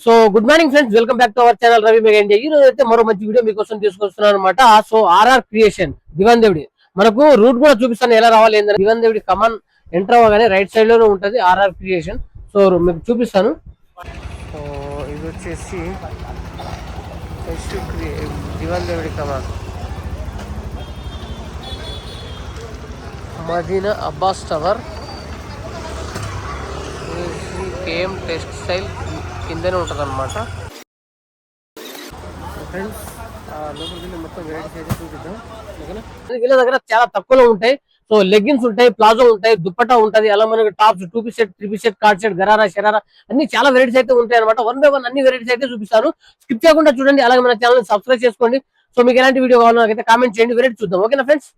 So good morning friends, welcome back to our channel Ravi mega India. ఈ రోజు అయితే మరో మంచి వీడియో మీకోసం తీసుకొస్తున్నాను అనమాట. సో ఆర్ఆర్ క్రియేషన్ దివాన్ దేవుడి మనకు రూట్ కూడా చూపిస్తాను ఎలా రావాలి ఏంటంటే. దివాన్ దేవుడి కమాన్ ఎంటర్ అవ్వగానే రైట్ సైడ్ లోనే ఉంటది ఆర్ఆర్ క్రియేషన్. సో మీకు చూపిస్తాను. సో ఇది వచ్చేసి Diwan Devdi Kaman Madina Abbas tower KM textile కిందనే ఉంటుంది అనమాట. ఫ్రెండ్స్ లోపలికి మొత్తం వెరైటీస్ అయితే చూపిద్దాం. వీళ్ళ దగ్గర చాలా తక్కువలో ఉంటాయి. సో లెగ్గిన్స్ ఉంటాయి, ప్లాజో ఉంటాయి, దుప్పటా ఉంటుంది, అలా మనకి tops, 2 piece set, 3 piece set, coord set, gharara, sharara అన్ని చాలా వెరైటీస్ అయితే ఉంటాయి అనమాట. 1 by 1 అన్ని వెరైటీస్ అయితే చూపిస్తాను. స్కిప్ చేయకుండా చూడండి. అలాగే మన ఛానల్ సబ్స్క్రైబ్ చేసుకోండి. సో మీకు ఎలాంటి వీడియో కావాలో నాకైతే కామెంట్ చేయండి. వెరైటీ చూద్దాం, ఓకేనా ఫ్రెండ్స్.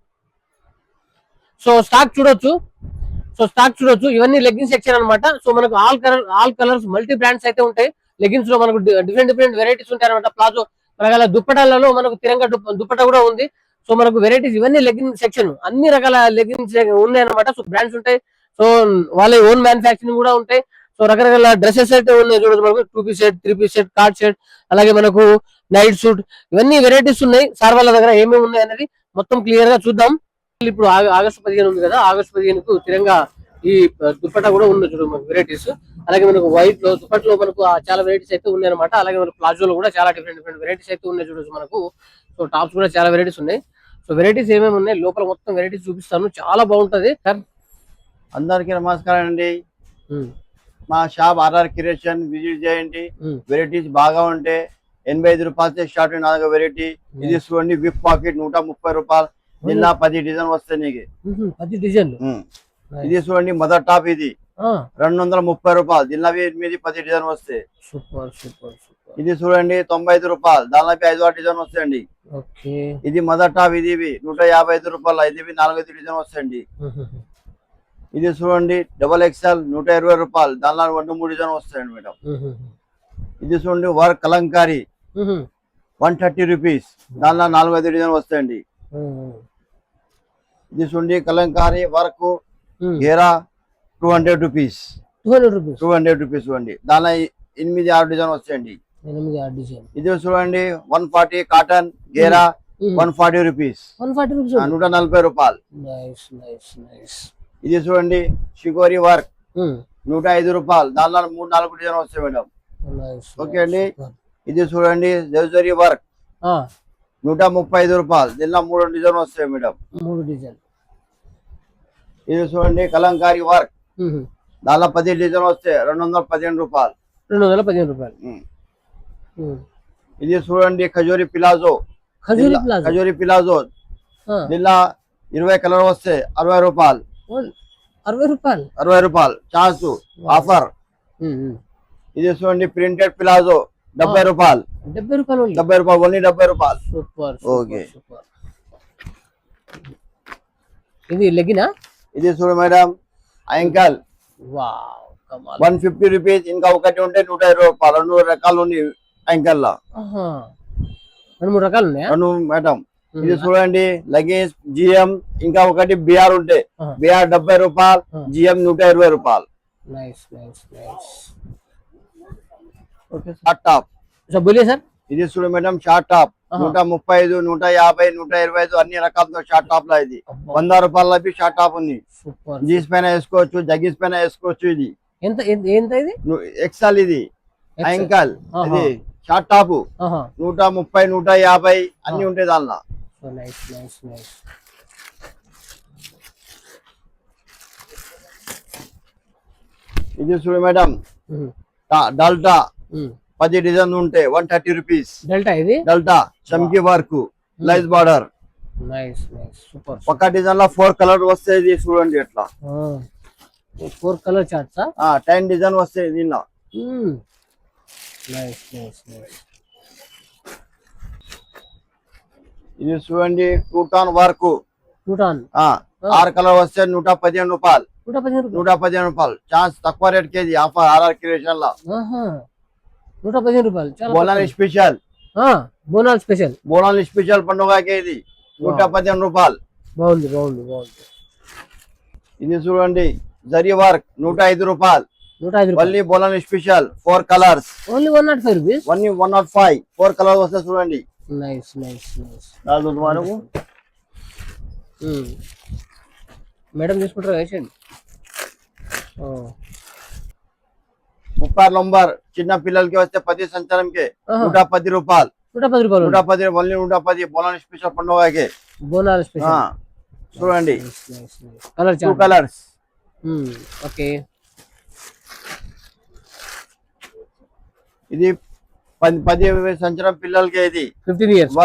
సో స్టాక్ చూడొచ్చు. ఇవన్నీ లెగ్గిన్స్ సెక్షన్ అనమాట. సో మనకు ఆల్ కలర్స్ మల్టీ బ్రాండ్స్ అయితే ఉంటాయి. లెగ్గిన్స్ లో మనకు డిఫరెంట్ వెరైటీస్ ఉంటాయి అనమాట. ప్లాజో రకాల దుప్పటాలలో మనకు తిరంగా దుప్పటా కూడా ఉంది. సో మనకు వెరైటీస్ ఇవన్నీ లెగ్గిన్స్ సెక్షన్, అన్ని రకాల లెగ్గిన్స్ ఉన్నాయి అనమాట. సో బ్రాండ్స్ ఉంటాయి. సో వాళ్ళ ఓన్ మ్యానుఫ్యాక్చరింగ్ కూడా ఉంటాయి. సో రకరకాల డ్రెస్సెస్ అయితే ఉన్నాయి చూడదు మనకు. 2 piece set, 3 piece set, coord set, అలాగే మనకు నైట్ సూట్, ఇవన్నీ వెరైటీస్ ఉన్నాయి. సార్ వాళ్ళ దగ్గర ఏమేమి ఉన్నాయి అనేది మొత్తం క్లియర్ గా చూద్దాం. ఇప్పుడు ఆగస్టు 15 ఉంది కదా, ఆగస్టు 15కు తిరంగా ఈ దుప్పటా కూడా ఉంది చూడు మనకు వెరైటీస్. అలాగే మనకు వైట్ లో దుప్పట్లో మనకు చాలా వెరైటీస్ అయితే ఉన్నాయి అనమాట. అలాగే మనకు ప్లాజోలో కూడా చాలా డిఫరెంట్ వెరైటీస్ అయితే ఉన్నాయి చూడొచ్చు మనకు. సో టాప్స్ కూడా చాలా వెరైటీస్ ఉన్నాయి. సో వెరైటీస్ ఏమేమి ఉన్నాయి లోపల మొత్తం వెరైటీస్ చూపిస్తాను. చాలా బాగుంటది సార్. అందరికి నమస్కారం అండి. మా షాప్ ఆర్ఆర్ క్రియేషన్ విజిట్ చేయండి. వెరైటీస్ బాగా ఉంటాయి. 85 రూపాయలతో స్టార్ట్ అయిన వెరైటీ. ఇది చూడండి, విప్ పాకెట్ 130 రూపాయలు. దీనిలో 10 డిజైన్ వస్తాయి నీకు. 10 డిజైన్లు. ఇది చూడండి, మదర్ టాప్ ఇది 230 రూపాయలు. దీనిలో 10 డిజైన్ వస్తాయి. ఇది చూడండి 95 రూపాయలు. దానిలో 5 డిజైన్ వస్తాయండి. ఇది మదర్ టాప్. ఇది 155 రూపాయలు. ఇది 4 డిజైన్ వస్తాయండి. ఇది చూడండి డబల్ ఎక్స్ఎల్ 120 రూపాయలు. దానిలో 2-3 డిజైన్ వస్తాయండి మేడం. ఇది చూడండి వర్క్ కలంకారీ 130 రూపీస్. దానిలో 4-5 డిజైన్ వస్తాయండి. ఇది చూడండి కలంకారీ వర్క్ గేరా 200 రూపీస్. 200 రూపీస్ చూడండి. దానిలో 8-6 డిజైన్ వస్తాయండి. ఇది చూడండి 140 కాటన్ గేరా 140 రూపీస్. 140 రూపాయలు. ఇది చూడండి షికోరి వర్క్ 105 రూపాయలు. దానిలో 3-4 డిజైన్ వస్తాయి మేడం. ఓకే అండి. ఇది చూడండి జరీ వర్క్ 135 రూపాయలు. దీనిలో 3 డిజైన్ వస్తాయి మేడం. 3 డిజైన్. ఇది చూడండి కలంకారీ వర్క్. దానిలో 10 డిజైన్ వస్తాయి. 215 రూపాయలు. 215 రూపాయలు. ఇది చూడండి ఖజూరి ప్లాజో. ఖజూరి ప్లాజో దీనిలో 20 కలర్ వస్తాయి. 60 రూపాయలు. 60 రూపాయలు ఛాన్స్ ఆఫర్. ఇది చూడండి ప్రింటెడ్ ప్లాజో 70 రూపాయలు. 70 రూపాయలు. ఓన్లీ 70 రూపాయలు. సూపర్. ఓకే. ఇది లెగినా. ఇది చూడు మేడం యాంకల్ 150 రూపీస్. ఇంకా ఒకటి ఉంటే 120 రూపాయలు. 2 రకాలు ఉన్నాయి యాంకల్ లో. 2-3 రకాలు ఉన్నాయా మేడం. ఇది చూడండి లగేజ్ జిఎం. ఇంకా ఒకటి బిఆర్ ఉంటే బిఆర్ 70 రూపాయలు. జిఎం 120 రూపాయలు. Short top. ఇది చూడు మేడం షార్ట్ టాప్ 135, 150, 125 అన్ని రకాలతో షార్ట్ టాప్ లో. ఇది 100 రూపాయల షార్ట్ టాప్ ఉంది. జీన్స్ పైన వేసుకోవచ్చు, జగ్గీస్ పైన వేసుకోవచ్చు. ఇది ఎక్సెల్. ఇది యాంకల్. ఇది షార్ట్ టాప్ 130, 150 అన్ని ఉంటాయి దానిలో. ఇది చూడు మేడం డల్టా 10 డిజైన్ ఉంటాయి. 130 రూపీస్. డల్టా చమ్కీ వర్క్ లైస్ బార్డర్. పక్క డిజైన్ లో 4 కలర్ వస్తాయి. ఇది చూడండి ఎట్లా 4 కలర్ చార్ట్స్. 10 డిజైన్ వస్తాయి దీనిలో. ఇది చూడండి 2 టన్ వర్క్ 6 కలర్ వస్తే 115 రూపాయలు. 115 రూపాయలు ఛాన్స్ తక్కువ rate KG offer RR creation లో. 115 రూపాయలు. బోనాల్ స్పెషల్. బోనాల్ స్పెషల్ పండుగకి ఇది 115 రూపాయలు. బాగుంది. ఇది చూడండి జరీ వర్క్ 105 రూపాయలు. ₹105 రూపాయలు. ఓన్లీ బోలన్ special 4 colours. Only 105 rupees. Only 105 4 colours వస్తాయి చూడండి. Nice nice nice. మనకు మేడం తీసుకుంటారా వేసేయండి. 36 నంబర్ చిన్న పిల్లలకి వస్తే 10 సంవత్సరంకి 110 రూపాయలు. 110 రూపాయలు. 110 ఓన్లీ 110 బోలన్ స్పెషల్ పండుగకి బోనాల స్పెషల్. చూడండి కలర్ 2 కలర్స్. ఓకే. ఇది 10 సంవత్సరం పిల్లలకి ఇది 15 ఇయర్స్.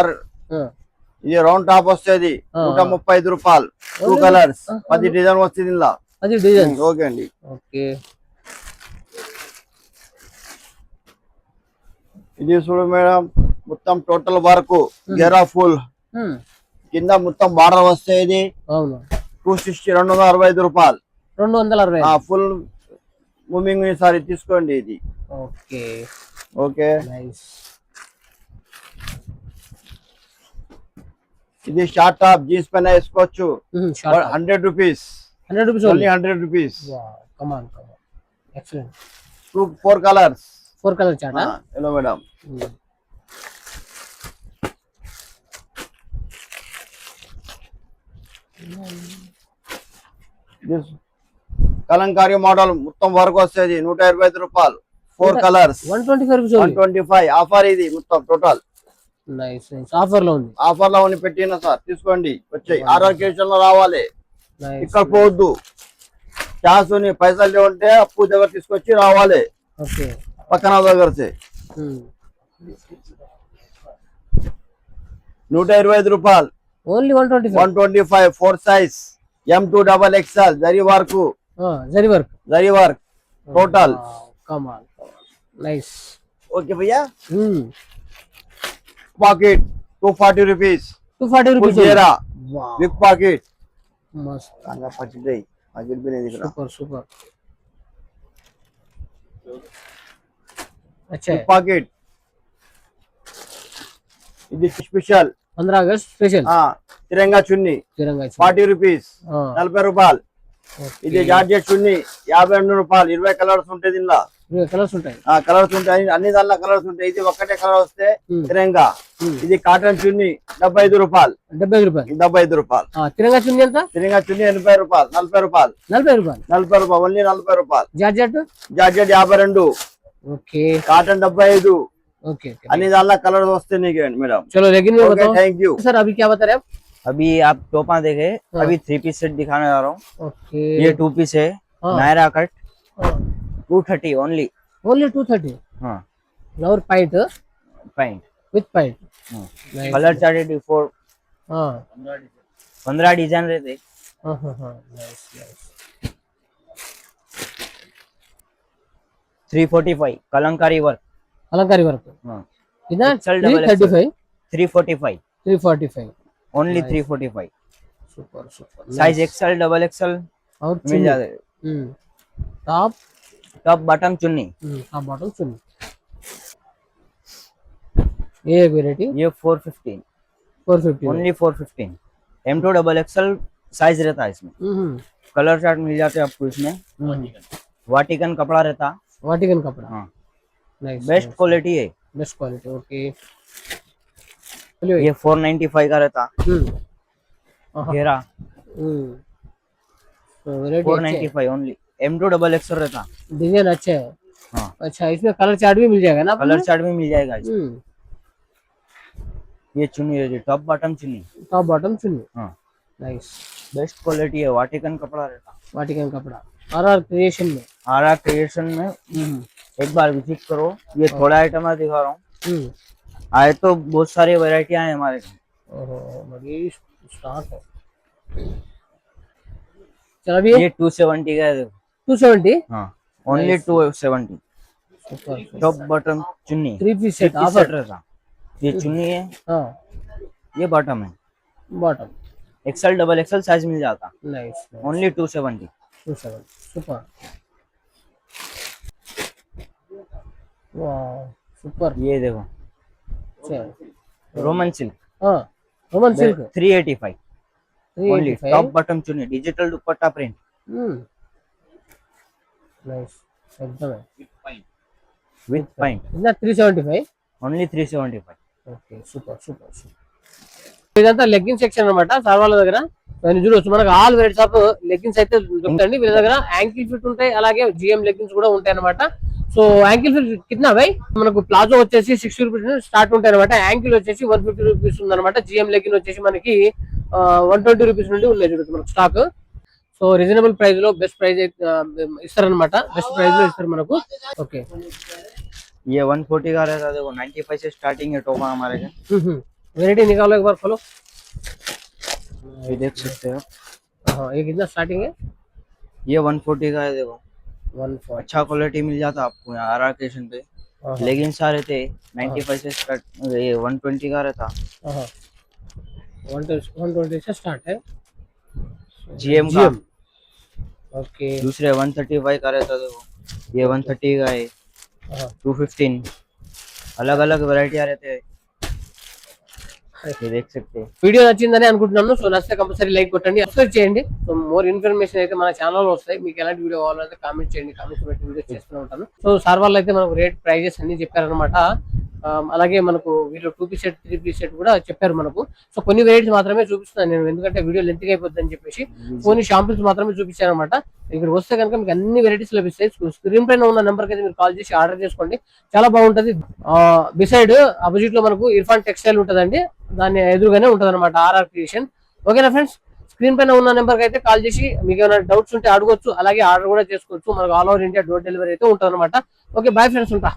ఇది రౌండ్ టాప్ వస్తుంది 135 రూపాయలు. 2 కలర్స్ 10 డిజైన్ వస్తుంది ఇలా. అది డిజైన్. ఓకే అండి. ఓకే. ఇది చూడు మేడం మొత్తం టోటల్ వర్క్ గెరా ఫుల్ కింద మొత్తం బార్డర్ వస్తాయి. ఇది అవును 260 265 రూపాయలు. 265. ఫుల్ మూవింగ్ సారీ తీసుకోండి ఇది. Okay okay. నైస్. ఇది షార్ట్ టాప్ జీన్స్ పైన వేసుకోవచ్చు. 100 rupees. 100 rupees. Only 100 rupees. Come on excellent. 4 colours. 4 colour chart. Hello madam. Kalamkari model మొత్తం వర్క్ వస్తుంది 125 రూపాయలు. 4 కలర్స్ 125 రూపీస్. 125 ఆఫర్ ఇది మొత్తం టోటల్. Nice nice. ఆఫర్ లో ఉంది. ఆఫర్ లో ఉంది పెట్టిన సార్ తీసుకోండి. వచ్చాయి ఆరోగ్యం లో రావాలి. ఇక్కడ పోవద్దు. ఛాన్స్ పైసలు లేవంటే అప్పు దగ్గర తీసుకొచ్చి రావాలి. ఓకే. పక్కన దగ్గర 125 రూపాయలు. Only 125. 125 4 size M2XXL zari work. Zari work total. Come on nice. Okay భయ్యా. Pocket 240 rupees. 240 rupees. Big pocket మస్త్. కాంగా పచ్చిదై పాకెట్ भी नहीं दिख रहा. Super super. अच्छा है. పాకెట్ ఇది స్పెషల్ 15 అగస్ట్ స్పెషల్. తిరంగా చున్నీ 40 రూపీస్. 40 రూపాయలు. ఇది జార్జెట్ చున్నీ 52 రూపాయలు. 20 కలర్స్ ఉంటాయి దీనిలో. 20 కలర్స్ ఉంటాయి. కలర్స్ ఉంటాయి అన్ని దానిలో కలర్స్ ఉంటాయి. ఇది ఒక్కటే కలర్ వస్తే తిరంగా. ఇది కాటన్ చున్నీ 75 రూపాయలు. 75 రూపాయలు. 75 రూపాయలు. తిరంగా చున్నీ ఎంత? తిరంగా చున్నీ 80 రూపాయలు. 40 రూపాయలు. 40 రూపాయలు. 40 రూపాయలు. ఓన్లీ 40 రూపాయలు. Georgette. Georgette 52. Okay. Cotton 75. Okay अन्य दाल कलर दोस्ते नहीं गए मैडम. चलो लेकिन मैं बताऊं. Thank you sir. अभी क्या बता रहे हैं आप? अभी आप टोपा देखे. अभी 3 पीस सेट दिखाने जा रहा हूँ. ओके. ये 2 पीस है. Naira cut 230 only. ओनली 230. हाँ. और pant. Pant with pant. Colour charted before. हाँ 15 डिजाइन रहते. हाँ नाइस नाइस. 345 कलंकारी वर्क. अलंकारी वर्क. हाँ. कितना? XL double 335. 345 345. Only. Nice. 345 super super. Size XL double XL और मिल जाते. टॉप. टॉप बॉटम चुन्नी. टॉप बॉटम चुन्नी. ये वेराइटी. ये 415 450. Only 415. M2 double XL size रहता है इसमें. कलर चार्ट मिल जाते हैं आपको इसमें. वाटिकन कपड़ा रहता. वाटिकन कपड़ा. हाँ. नाइस. बेस्ट क्वालिटी है. Best quality. ओके. ये 495 का रहता. घेरा. तो variety 495 only. M2 double XL रहता. डिजाइन अच्छा है. हाँ. अच्छा इसमें कलर चार्ट भी मिल जाएगा ना? कलर चार्ट भी मिल जाएगा इसमें. ये चुन्नी है टॉप बॉटम चुन्नी. टॉप बॉटम चुन्नी. हाँ. नाइस. बेस्ट क्वालिटी है. वाटिकन कपड़ा रहता. वाटिकन कपड़ा. आरआर क्रिएशन में. आरा क्रिएशन में एक बार विजिट करो. ये थोड़ा आइटम मैं दिखा रहा हूँ. आए तो बहुत सारी वैरायटी है हमारे. बड़ी स्टार्ट है. चलो अभी ये 270 का है. 270. हाँ ओनली 270. टॉप बॉटम चुन्नी 3 पीस सेट ऑफर ऑफर. रहता. ये चुन्नी है. हाँ ये बॉटम है. Bottom. XL double XL size मिल जाता. नाइस. ओनली 270. 27. सुपर. वाह सुपर. ये देखो रोमन सिल्क. हाँ Roman silk 385 only. 385. Top bottom चुन्नी डिजिटल दुपट्टा प्रिंट. नाइस. एकदम విత్ పాయింట్ इतना 375 only 375. Okay super super super. ఇదంతా లెగ్గిన్ సెక్షన్ అన్నమాట సార్ వాళ్ళ దగ్గర. దాన్ని చూడొచ్చు మనకు ఆల్ వెరైటీస్ ఆఫ్ లెగ్గిన్స్ అయితే దొరుకుతాయండి వీళ్ళ దగ్గర. యాంకిల్ ఫిట్ ఉంటాయి, అలాగే జిఎం లెగ్గిన్స్ కూడా ఉంటాయి అనమాట. సో యాంకిల్ ఫిట్ కిतना भाई మనకు ప్లాజో వచ్చేసి 60 రూపీస్ స్టార్ట్ ఉంటాయి అనమాట. యాంకిల్ వచ్చేసి 150 రూపీస్ ఉందన్నమాట. జిఎం లెగ్గిన్ వచ్చేసి మనకి 120 రూపీస్ నుండి ఉన్నాయి చూడొచ్చు మనకు స్టాక్. సో రీజనబుల్ ప్రైస్ లో బెస్ట్ ప్రైస్ ఇస్తారనమాట, బెస్ట్ ప్రైస్ లో ఇస్తారు మనకు. ఓకే ये 140 का रहता है, देखो 95 से स्टार्टिंग है टोपा हमारे का. वेराइटी निकालो एक बार खोलो. ये देख सकते हो. हाँ ये कितना स्टार्टिंग है? ये 140 का है, देखो 140. अच्छा क्वालिटी मिल जाता आपको यहाँ RR स्टेशन पे. लेगिन सारे थे 95 से स्टार्ट, ये 120 का रहता. 120 से स्टार्ट है GM का. ओके दूसरे 135 का रहता, देखो ये 130 का है, 215 अलग अलग वैरायटी रहते हैं, ये देख सकते हैं. వీడియో నచ్చిందని అనుకుంటున్నాను. సో నచ్చితే కంపల్సరీ లైక్ కొట్టండి, సబ్స్క్రైబ్ చేయండి. సో మోర్ ఇన్ఫర్మేషన్ అయితే మన ఛానల్ వస్తాయి. మీకు ఎలాంటి వీడియో కావాలంటే కామెంట్ చేయండి, కామెంట్స్ పెట్టి వీడియో చేస్తూనే ఉంటాను. సో సార్ వాళ్ళు అయితే మనకు రేట్ ప్రైజెస్ అన్ని చెప్పారనమాట. అలాగే మనకు వీళ్ళు 2 పీస్ సెట్ 3 పీస్ సెట్ కూడా చెప్పారు మనకు. సో కొన్ని వెరైటీస్ మాత్రమే చూపిస్తున్నాను నేను, ఎందుకంటే వీడియో లెంత్ గా అయిపోద్ది అని చెప్పేసి కొన్ని షాంపుల్స్ మాత్రమే చూపించాను అనమాట. ఇక్కడ వస్తే కనుక మీకు అన్ని వెరైటీస్ లభిస్తాయి. స్క్రీన్ పైన ఉన్న నెంబర్ కి అయితే మీరు కాల్ చేసి ఆర్డర్ చేసుకోండి, చాలా బాగుంటది. బిసైడ్ అపోజిట్ లో మనకు ఇర్ఫాన్ టెక్స్టైల్ ఉంటదండి, దాని ఎదురుగానే ఉంటది అనమాట ఆర్ఆర్ క్రియేషన్. ఓకేనా ఫ్రెండ్స్, స్క్రీన్ పైన ఉన్న నెంబర్ కి అయితే కాల్ చేసి మీకు ఏమైనా డౌట్స్ ఉంటే అడగొచ్చు, అలాగే ఆర్డర్ కూడా చేసుకోవచ్చు. మనకు all over India door delivery అయితే ఉంటుంది అనమాట. ఓకే బాయ్ ఫ్రెండ్స్, ఉంటా.